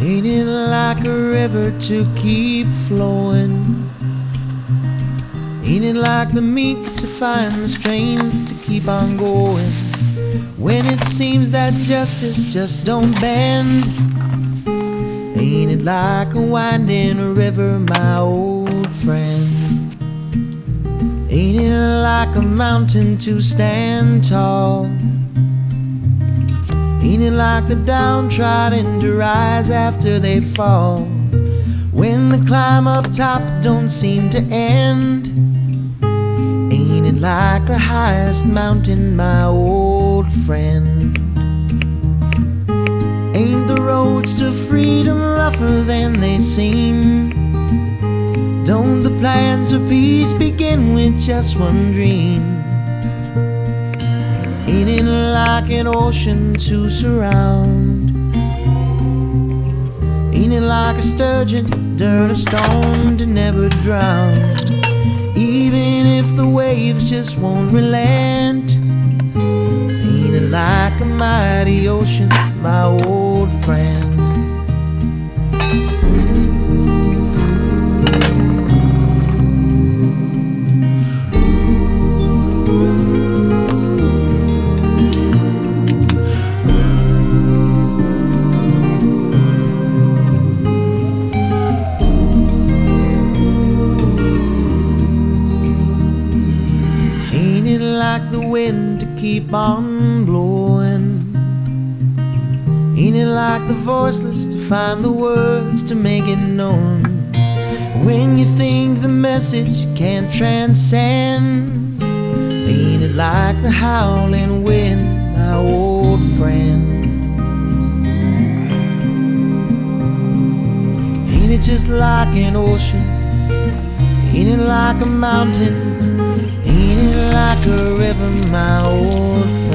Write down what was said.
Ain't it like a river to keep flowing? Ain't it like the meek to find the strength to keep on going? When it seems that justice just don't bend. Ain't it like a winding river, my old friend? Ain't it like a mountain to stand tall? Ain't it like the downtrodden to rise after they fall? When the climb up top don't seem to end. Ain't it like the highest mountain, my old friend? Ain't the roads to freedom rougher than they seem? Don't the plans of peace begin with just one dream? Ain't it like an ocean to surround? Ain't it like a sturgeon, dirt, a stone to never drown? Even if the waves just won't relent. Ain't it like a mighty ocean, my old friend? Like the wind to keep on blowing? Ain't it like the voiceless to find the words to make it known? When you think the message can't transcend. Ain't it like the howling wind, my old friend? Ain't it just like an ocean? Ain't it like a mountain? Ain't it like a river, my old friend?